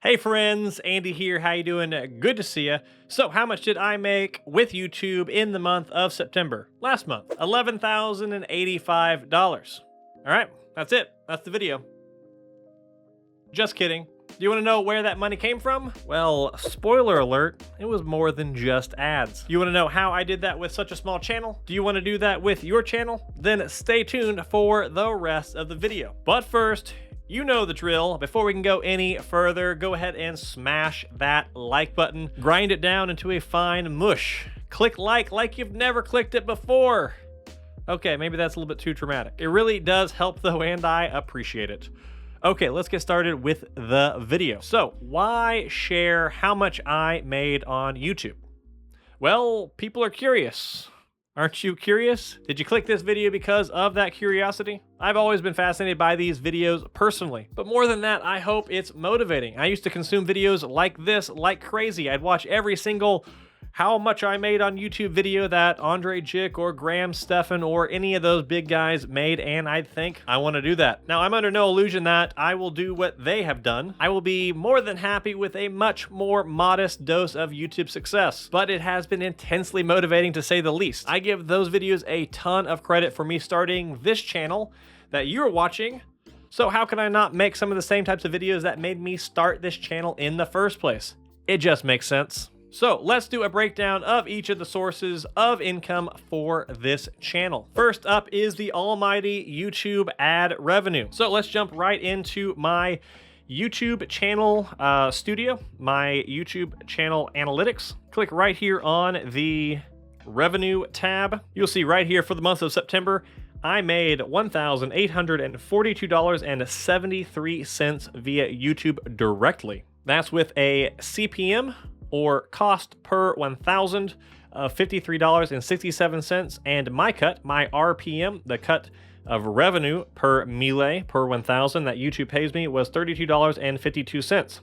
Hey friends, Andy here. How you doing? Good to see you. So, how much did I make with YouTube in the month of September? Last month, $11,085. All right, that's it. That's the video. Just kidding. Do you want to know where that money came from? Well, spoiler alert, it was more than just ads. You want to know how I did that with such a small channel? Do you want to do that with your channel? Then stay tuned for the rest of the video. But first, you know the drill. Before we can go any further, go ahead and smash that like button. Grind it down into a fine mush. Click like you've never clicked it before. Okay, maybe that's a little bit too dramatic. It really does help though, and I appreciate it. Okay, let's get started with the video. So, why share how much I made on YouTube? Well, people are curious. Aren't you curious? Did you click this video because of that curiosity? I've always been fascinated by these videos personally, but more than that, I hope it's motivating. I used to consume videos like this like crazy. I'd watch every single how much I made on YouTube video that Andre Jick or Graham Stephan or any of those big guys made, and I'd think I want to do that. Now, I'm under no illusion that I will do what they have done. I will be more than happy with a much more modest dose of YouTube success, but it has been intensely motivating to say the least. I give those videos a ton of credit for me starting this channel that you're watching. So how can I not make some of the same types of videos that made me start this channel in the first place? It just makes sense. So let's do a breakdown of each of the sources of income for this channel. First up is the almighty YouTube ad revenue. So let's jump right into my YouTube channel studio, my YouTube channel analytics. Click right here on the revenue tab. You'll see right here for the month of September, I made $1,842.73 via YouTube directly. That's with a CPM, or cost per 1,000 of $53.67, and my cut, my RPM, the cut of revenue per melee per 1,000 that YouTube pays me, was $32.52.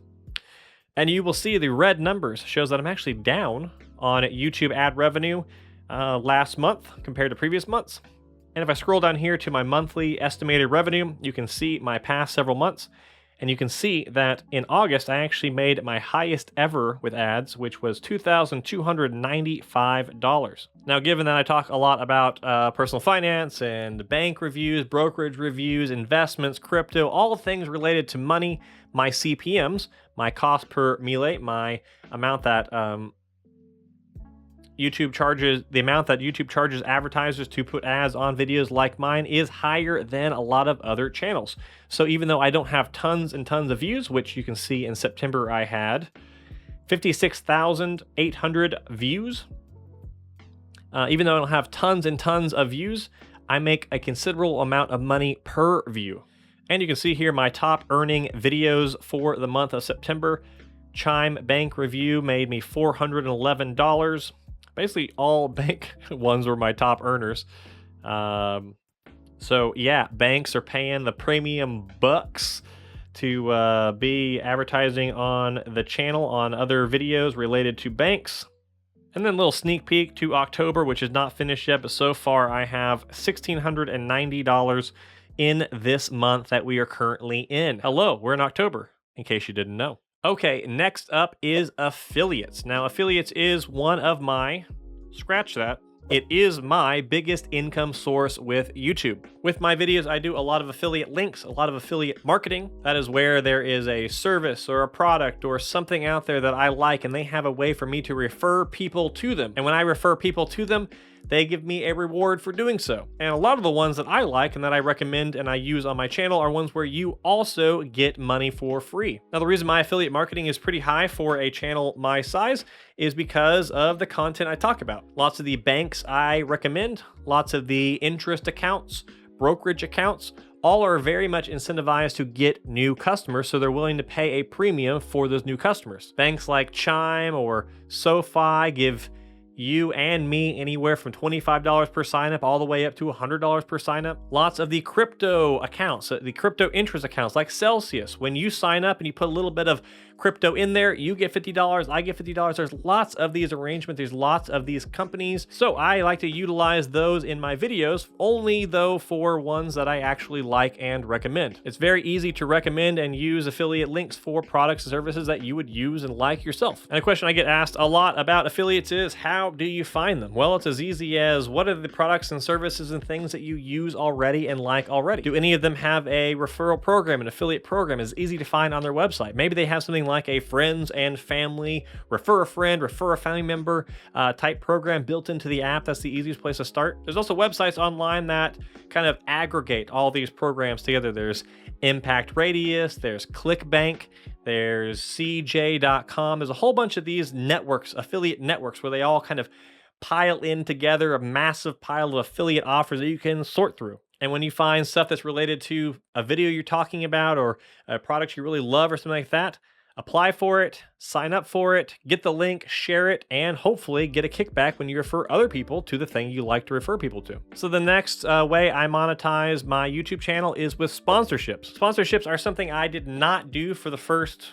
And you will see the red numbers shows that I'm actually down on YouTube ad revenue last month compared to previous months. And if I scroll down here to my monthly estimated revenue, you can see my past several months. And you can see that in August, I actually made my highest ever with ads, which was $2,295. Now, given that I talk a lot about personal finance and bank reviews, brokerage reviews, investments, crypto, all things related to money, my CPMs, my cost per melee, my amount that YouTube charges, the amount that YouTube charges advertisers to put ads on videos like mine is higher than a lot of other channels. So even though I don't have tons and tons of views, which you can see in September I had 56,800 views, even though I don't have tons and tons of views, I make a considerable amount of money per view. And you can see here my top earning videos for the month of September. Chime Bank Review made me $411. Basically, all bank ones were my top earners. So yeah, banks are paying the premium bucks to be advertising on the channel on other videos related to banks. And then a little sneak peek to October, which is not finished yet, but so far I have $1,690 in this month that we are currently in. Hello, we're in October, in case you didn't know. Okay, next up is affiliates. Now, affiliates is one of my, scratch that, it is my biggest income source with YouTube. With my videos, I do a lot of affiliate links, a lot of affiliate marketing. That is where there is a service or a product or something out there that I like, and they have a way for me to refer people to them. And when I refer people to them, they give me a reward for doing so. And a lot of the ones that I like and that I recommend and I use on my channel are ones where you also get money for free. Now, the reason my affiliate marketing is pretty high for a channel my size is because of the content I talk about. Lots of the banks I recommend, lots of the interest accounts, brokerage accounts, all are very much incentivized to get new customers, so they're willing to pay a premium for those new customers. Banks like Chime or SoFi give you and me anywhere from $25 per sign up all the way up to $100 per sign up. Lots of the crypto accounts, the crypto interest accounts like Celsius. When you sign up and you put a little bit of crypto in there, you get $50, I get $50. There's lots of these arrangements, there's lots of these companies. So I like to utilize those in my videos, only though for ones that I actually like and recommend. It's very easy to recommend and use affiliate links for products and services that you would use and like yourself. And a question I get asked a lot about affiliates is, how do you find them? Well, it's as easy as, what are the products and services and things that you use already and like already? Do any of them have a referral program, an affiliate program? It's easy to find on their website. Maybe they have something like a friends and family, refer a friend, refer a family member type program built into the app. That's the easiest place to start. There's also websites online that kind of aggregate all these programs together. There's Impact Radius, there's ClickBank, there's CJ.com. There's a whole bunch of these networks, affiliate networks, where they all kind of pile in together, a massive pile of affiliate offers that you can sort through. And when you find stuff that's related to a video you're talking about or a product you really love or something like that, apply for it, sign up for it, get the link, share it, and hopefully get a kickback when you refer other people to the thing you like to refer people to. So the next way I monetize my YouTube channel is with sponsorships. Sponsorships are something I did not do for the first,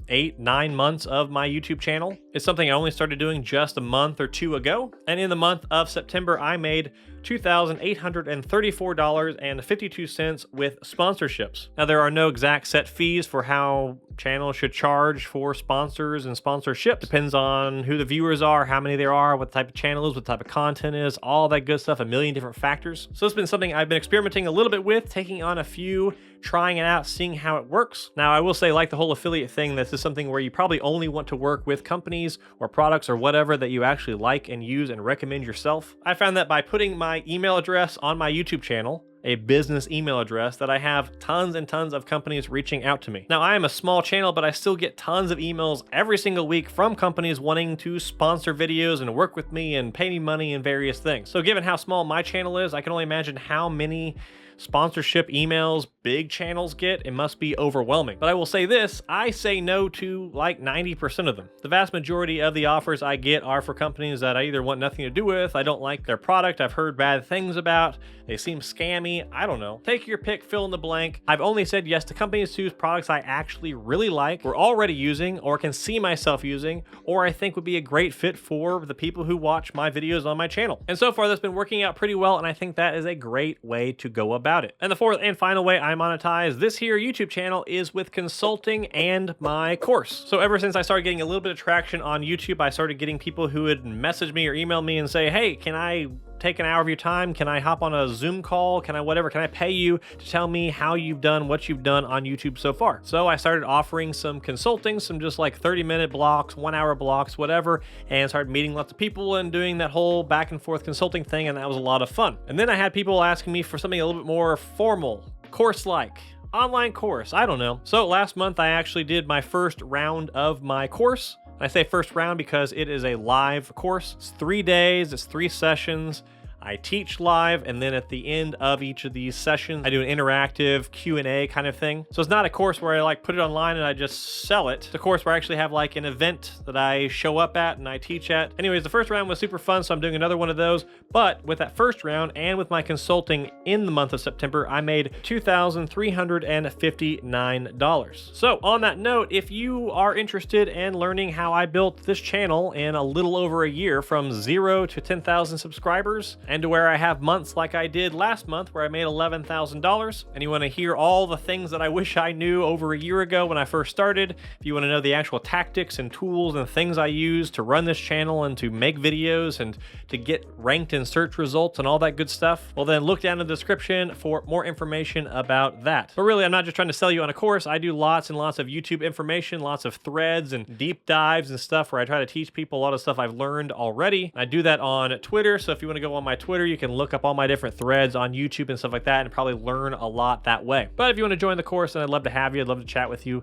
8-9 months of my YouTube channel. It's something I only started doing just a month or two ago. And in the month of September, I made $2,834.52 with sponsorships. Now, there are no exact set fees for how channels should charge for sponsors and sponsorships. Depends on who the viewers are, how many there are, what type of channel is, what type of content is, all that good stuff, a million different factors. So it's been something I've been experimenting a little bit with, taking on a few, trying it out, seeing how it works. Now, I will say, like the whole affiliate thing, this is something where you probably only want to work with companies or products or whatever that you actually like and use and recommend yourself. I found that by putting my email address on my YouTube channel, a business email address, that I have tons and tons of companies reaching out to me. Now, I am a small channel, but I still get tons of emails every single week from companies wanting to sponsor videos and work with me and pay me money and various things. So given how small my channel is, I can only imagine how many sponsorship emails big channels get. It must be overwhelming. But I will say this, I say no to like 90% of them. The vast majority of the offers I get are for companies that I either want nothing to do with, I don't like their product, I've heard bad things about, they seem scammy, I don't know. Take your pick, fill in the blank. I've only said yes to companies whose products I actually really like, we're already using, or can see myself using, or I think would be a great fit for the people who watch my videos on my channel. And so far, that's been working out pretty well, and I think that is a great way to go about it. And the fourth and final way I monetize this here YouTube channel is with consulting and my course. So ever since I started getting a little bit of traction on YouTube, I started getting people who would message me or email me and say, hey, can I take an hour of your time? Can I hop on a Zoom call? Can I pay you to tell me how you've done what you've done on YouTube so far? So I started offering some consulting, some just like 30-minute blocks, 1-hour blocks, whatever, and started meeting lots of people and doing that whole back and forth consulting thing, and that was a lot of fun. And then I had people asking me for something a little bit more formal, course-like, online course, I don't know. So last month I actually did my first round of my course. I say first round because it is a live course. It's 3 days, it's 3 sessions. I teach live, and then at the end of each of these sessions, I do an interactive Q&A kind of thing. So it's not a course where I like put it online and I just sell it. It's a course where I actually have like an event that I show up at and I teach at. Anyways, the first round was super fun, so I'm doing another one of those. But with that first round and with my consulting in the month of September, I made $2,359. So on that note, if you are interested in learning how I built this channel in a little over a year from 0 to 10,000 subscribers, and to where I have months like I did last month where I made $11,000, and you want to hear all the things that I wish I knew over a year ago when I first started, if you want to know the actual tactics and tools and things I use to run this channel and to make videos and to get ranked in search results and all that good stuff, well then look down in the description for more information about that. But really, I'm not just trying to sell you on a course. I do lots and lots of YouTube information, lots of threads and deep dives and stuff where I try to teach people a lot of stuff I've learned already. I do that on Twitter, so if you want to go on my Twitter, you can look up all my different threads on YouTube and stuff like that and probably learn a lot that way. But if you want to join the course, then I'd love to have you. I'd love to chat with you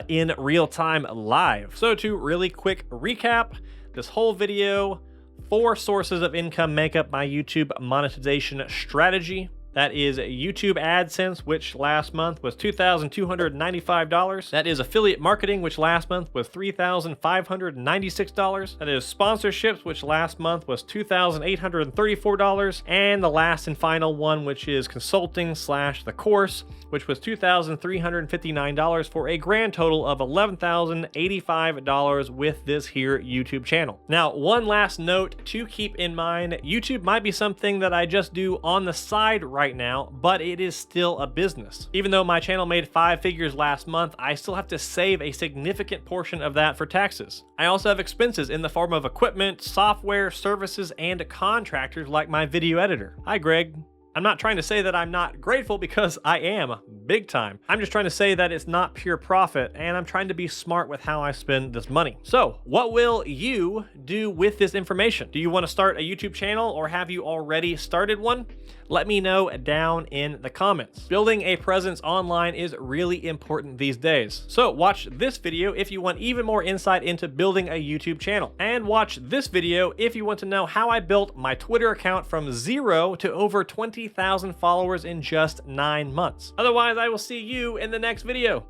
in real time live. So to really quick recap this whole video, 4 sources of income make up my YouTube monetization strategy. That is YouTube AdSense, which last month was $2,295. That is affiliate marketing, which last month was $3,596. That is sponsorships, which last month was $2,834. And the last and final one, which is consulting / the course, which was $2,359 for a grand total of $11,085 with this here YouTube channel. Now, one last note to keep in mind, YouTube might be something that I just do on the side right now, but it is still a business. Even though my channel made 5 figures last month, I still have to save a significant portion of that for taxes. I also have expenses in the form of equipment, software, services, and contractors like my video editor. Hi, Greg. I'm not trying to say that I'm not grateful, because I am, big time. I'm just trying to say that it's not pure profit, and I'm trying to be smart with how I spend this money. So, what will you do with this information? Do you want to start a YouTube channel, or have you already started one? Let me know down in the comments. Building a presence online is really important these days. So watch this video if you want even more insight into building a YouTube channel. And watch this video if you want to know how I built my Twitter account from 0 to over 20,000 followers in just 9 months. Otherwise, I will see you in the next video.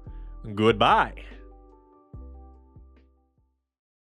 Goodbye.